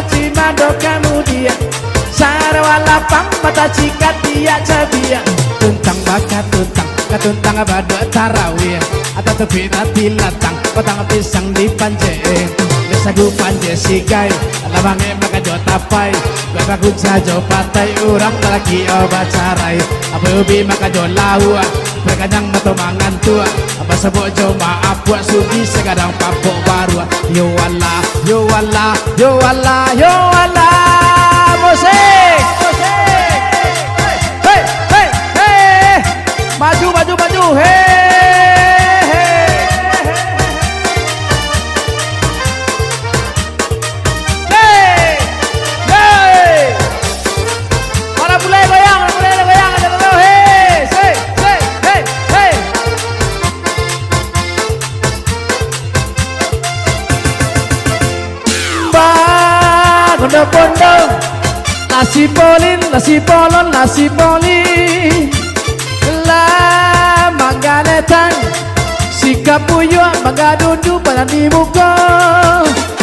cimando kemudian sarwa lapang mata cikat dia cabia tuntang bakat tuntang bado tarawih atau tepi nanti latang potang pisang di panje sagu panje sigai lawange maka jo tapai baga kunca jo patai urang lagi obat carai apa ubi maka jo lawa berkanyang mato mangan tua apa sebut jo maaf buat sugi segadang papok baru yo Allah yo Allah yo Allah yo Allah musik hey hey hey maju maju maju hey pondong nasi polin nasi polon nasi poli la manganetang sikap puyo mangadundu pada di muka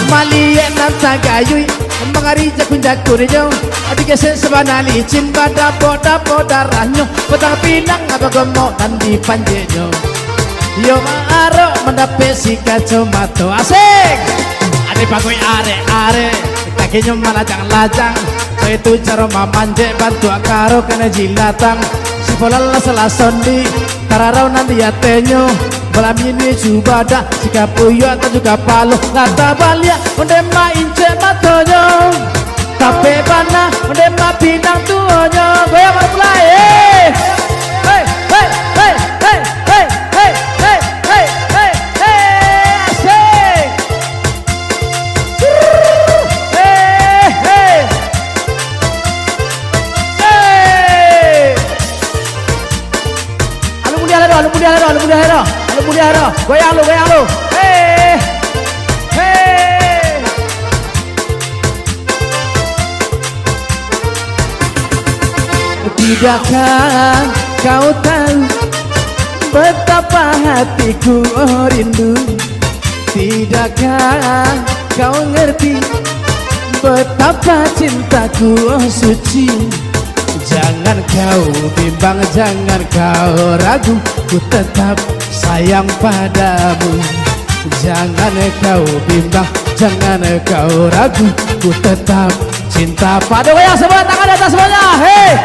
malien nan tagayui mangari jakun jakurinyo adik esen sebana licin pada boda daranyo petang pinang apa gomo dan di panjenyo yo maaro mendape sikaco mato asik ade pagoi are kakinya malajang-lajang so itu cara mamanje bantu akaro kena jilatang sekolah salah sondi tararau nanti atenyo malam ini subada jika puyo atau juga palo kata balia undema ince matonyo tapi bana undema pinang tuonyo goyang mulai hey hey hey hey hey hey hey hey hey hey Lu mulia hero, goyang lu, hey, hey. Tidakkah kau tahu betapa hatiku rindu? Tidakkah kau ngerti betapa cintaku suci? Jangan kau bimbang, jangan kau ragu, ku tetap sayang padamu. Jangan kau bimbang, jangan kau ragu, ku tetap cinta padamu. Yang sebelah tangan di atas semuanya. Hey,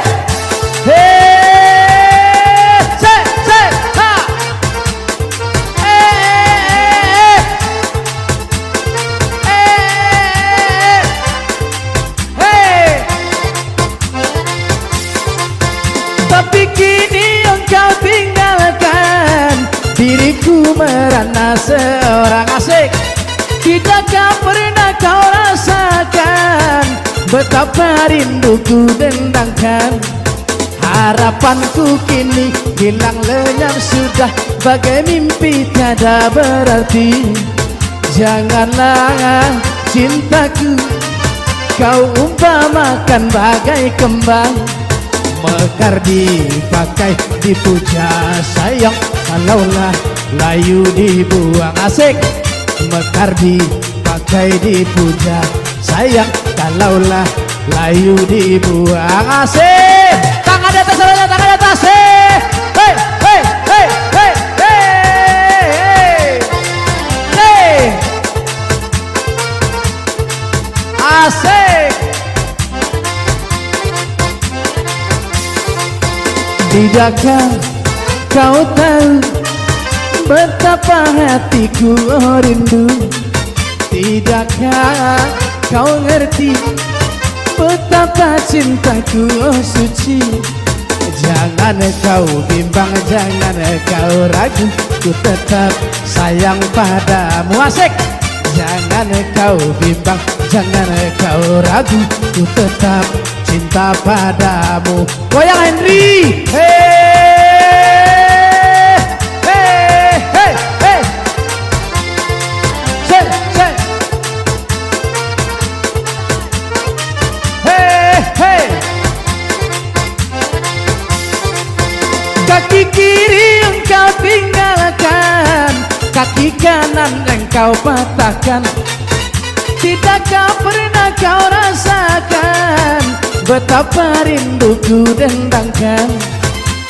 hey, se, ha, tapi kini engkau tinggalkan diriku merana seorang asik. Tidakkah pernah kau rasakan betapa rinduku dendangkan? Harapanku kini hilang lenyap sudah bagai mimpi tiada berarti. Janganlah cintaku kau umpamakan bagai kembang, mekar dipakai dipuja sayang, kalaulah layu dibuang asik. Mekar dipakai dipuja sayang, kalaulah layu dibuang asik. Tangan di atas saja, tangan di atas. Hey, hey, hey, hey, hey, hey, asik. Tidakkah kau tahu betapa hatiku rindu? Tidakkah kau ngerti betapa cintaku suci? Jangan kau bimbang, jangan kau ragu, ku tetap sayang padamu asik. Jangan kau bimbang, jangan kau ragu, ku tetap cinta padamu. Goyang Henry, hey, hey, hey, hey, say, say, hey, hey. Kaki kiri engkau tinggalkan, kaki kanan engkau patahkan. Tidakkah pernah kau rasakan betapa rinduku dendangkan?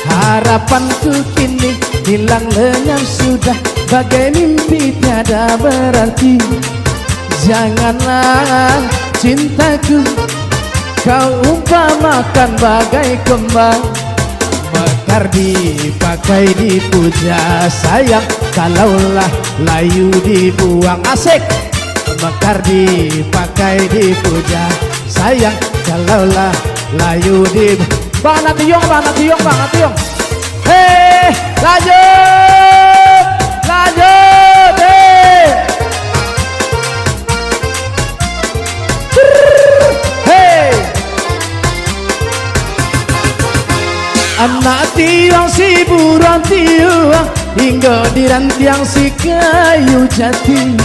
Harapanku kini hilang lenyap sudah, bagai mimpi tiada berarti. Janganlah cintaku kau umpamakan bagai kembang, mekar dipakai dipuja sayang, kalaulah layu dibuang. Asik. Mekar dipakai dipuja sayang, kalaulah layu dibuang. Bang Nationg, Bang Nationg, Bang Nationg. Hei, lanjut, lanjut, hei. Hei. Anak tiang si buruan tiang, hingga dirantiang si kayu jati.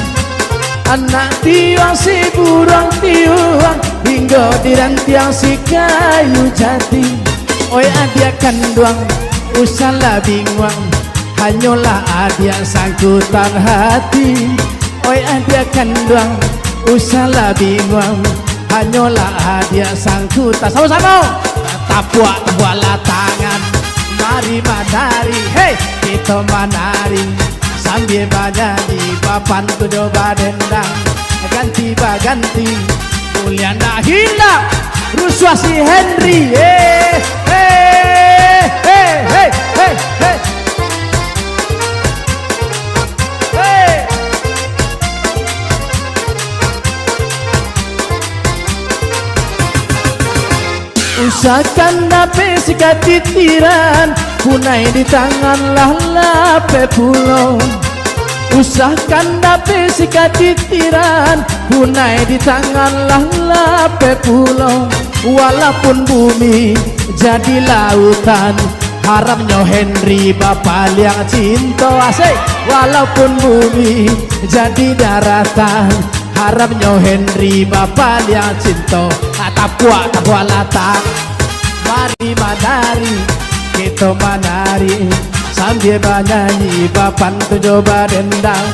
Anak tiang si buruan tiang, hingga dirantiang si kayu jati. Oi adia kanduang, usahlah bingung, hanyalah adia sangkutan hati. Oi adia kanduang, usahlah bingung, hanyalah adia sangkutan. Sama-sama. Tapuak-tapuaklah tangan, mari menari, hei kita menari sambil menyanyi papan coba dendang, ganti baganti mulia nak hilang rusuh si Henry. Usahakan nape sikat titiran, punai di tangan lah lape pulau. Usahakan nape sikat titiran, punai di tangan lah lape pulau. Walaupun bumi jadi lautan, haramnya Henry bapak yang cinta. Asik. Walaupun bumi jadi daratan, haramnya Henry bapak yang cinta. Tapuak latang, mari menari, kita menari sambil menyanyi papan coba dendang,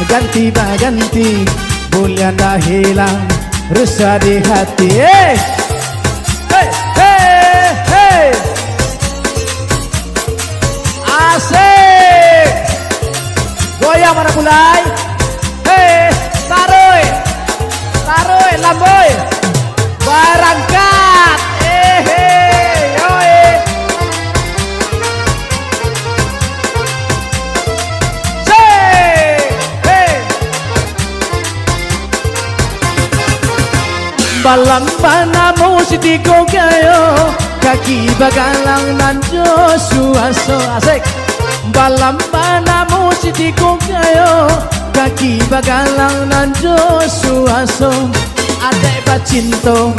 ganti baganti mulia dah hilang resah di hati. Hey, hey, hey, hey. Asik. Goyang mana mulai. Hey, taruh, taruh lamboy. Berangkat, yoi. Balam panamu sidiko kayo, kaki bagalang nanjo suaso. Asik. Balam panamu sidiko kayo, kaki bagalang nanjo suaso. Adek bacinto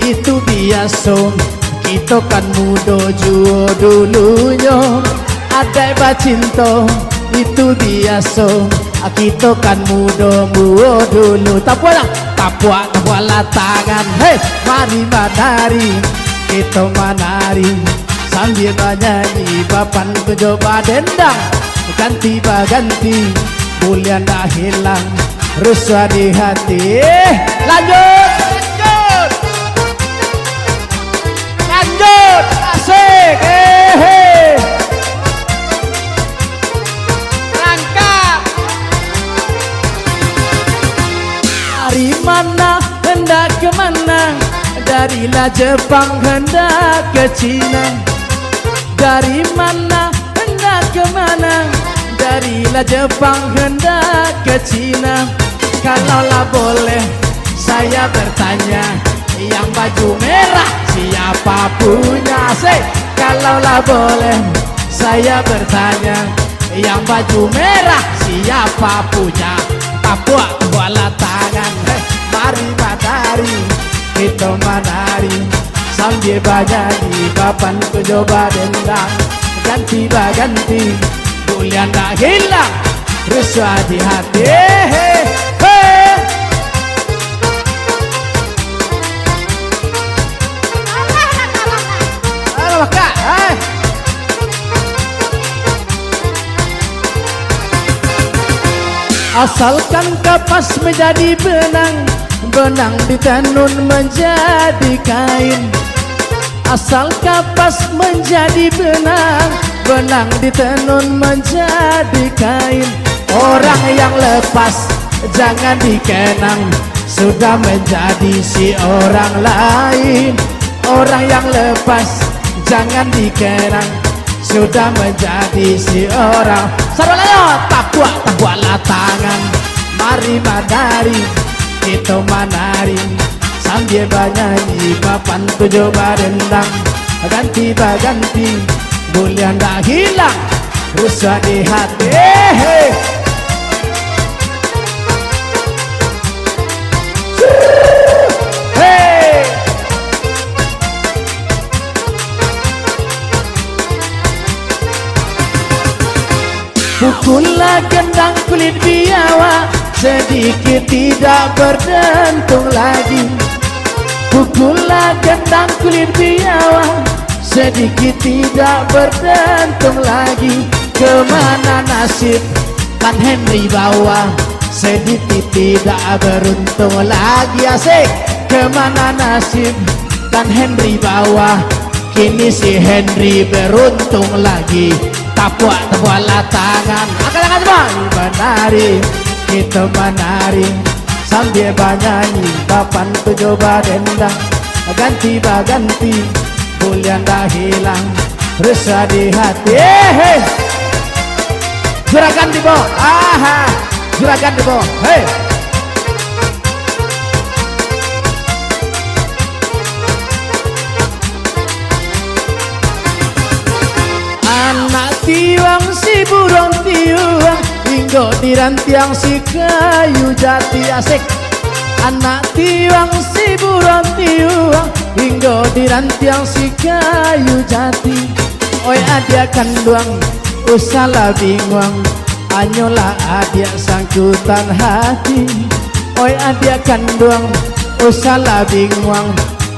itu biasa, kita kan muda juo dulunya. Adek bacinto itu biasa, kita kan muda dulu. Tapuak tangan, hei mari menari, kita menari sambil menyanyi papan coba dendang, ganti baganti mulia ndak hilang resah di hati. Lanjut, lanjut, lanjut, asik, rangkap. Dari mana hendak kemana? Darilah Jepang hendak ke Cina. Dari mana hendak kemana? Darilah Jepang hendak ke Cina. Kalaulah boleh saya bertanya, yang baju merah siapa punya? Kalaulah boleh saya bertanya, yang baju merah siapa punya? Tapuak bola tangan, mari menari, kita menari sambil menyanyi papan coba dendang, ganti baganti mulia ndak hilang resah di hati. Asalkan kapas menjadi benang, benang ditenun menjadi kain. Asal kapas menjadi benang, benang ditenun menjadi kain. Orang yang lepas jangan dikenang, sudah menjadi si orang lain. Orang yang lepas jangan dikenang, sudah menjadi si orang. Sarolayo, tabuak-tabuaklah tangan, mari madari kita menari sambil bernyanyi papan tujuh barendang. Ganti baganti bulan dah hilang rusak di hati. Pukullah gendang kulit biawak, sedikit tidak berdentung lagi. Pukullah gendang kulit biawak, sedikit tidak berdentung lagi. Kemana nasib kan Henry bawa, sedikit tidak beruntung lagi. Asik. Kemana nasib kan Henry bawa, kini si Henry beruntung lagi. Tabuak-tabuaklah tangan, angkat-angkat semua. Menari, kita menari sambil bernyanyi papan tujuh barendang. Ganti baganti bulan dah hilang resah di hati. Juragan di bawah, aha, juragan di bawah. Hey. Anak tiwang si burung tiwang, hingga dirantiang si kayu jati. Asik. Anak tiwang si burung tiwang, hingga dirantiang si kayu jati. Oi adia kanduang usala bingung, anyola adia sangkutan hati. Oi adia kanduang usala bingung,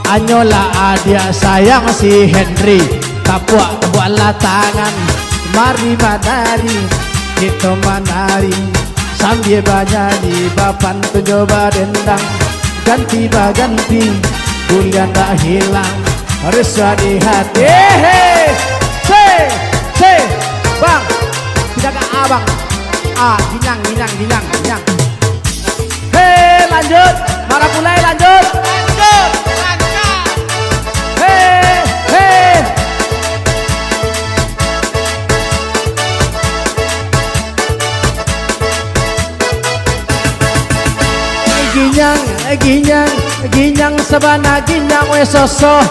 anyola adia sayang si Henry. Tabuak-tabuaklah tangan, mari madari kita menari sambil bernyanyi papan tujuh barendang. Ganti baganti bulan dah hilang resah di hati. Bang, tidak ke abang. Ginyang. Hei, lanjut. Marah mulai lanjut. Hei. Ginyang sabana ginyang we soso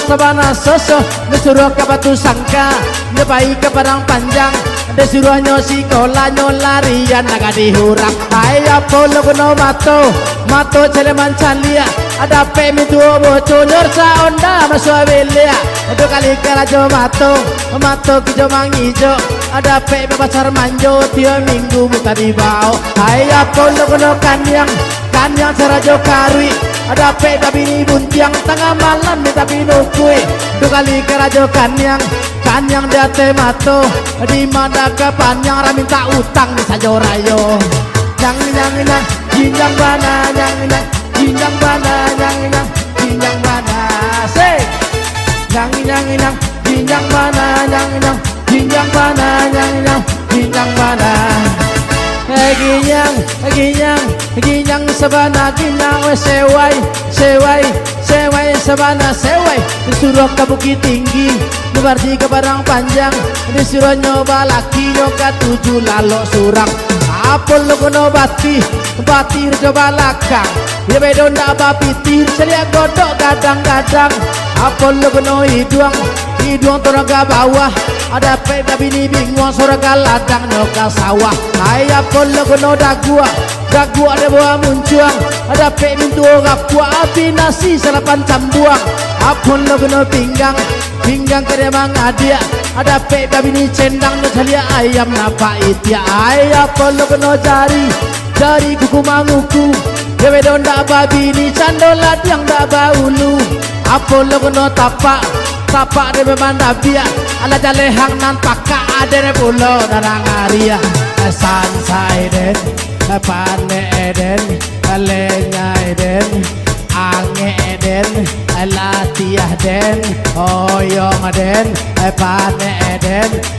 sabana soso. Disuruh ke batu sangka, nyepai ke padang panjang. Disuruh nyosi kola nyolarian naga dihurang. Ayah polo kuno mato celeman calia. Ada pemi tuo boco nyorsa onda maswabelia. Dua kali kerajo mato kijo mangijo. Ada pemi pasar manjo tiap minggu buka di bawah. Ayah polo kuno kanyang serajo karui. Ada peda bini buntiang tengah malam minta pinukui. Dua kali kerajo kanyang dia temato di mana kepanjang raminta utang di sajorayo. Nyang jinjang bana jinjang bana say nyang jinjang bana jinjang bana. Ginyang sabana ginyang we sewai sabana sewai. Disuruh ke Bukit Tinggi, berarti ke Padang Panjang. Disuruh nyoba laki nyoka 7 lalok surang. Apol lo kono batir coba lakang. Ya bedo ndak bapitir celia godok gadang-gadang. Apol lo kono hidung toraga bawah. Ada peda bini bingung soraga ladang nyoka sawah. Ayah apol lo kono dagua ada buah muncuang. Ada pe mintu gapua api nasi salapan cambuang. Apol lo kono pinggang kere mangadia. Ada pe babini cendang no calia ayam napa itia. Ayah polo kono jari kuku manguku. Dewe donda babini candolat yang dak baulu. Apolo kono tapak dewe mandabia. Ala jalehang nan paka adere pulo darang aria. Sansa eden pane eden Lenyai den Ange den Latiah den Hoyong den Pane den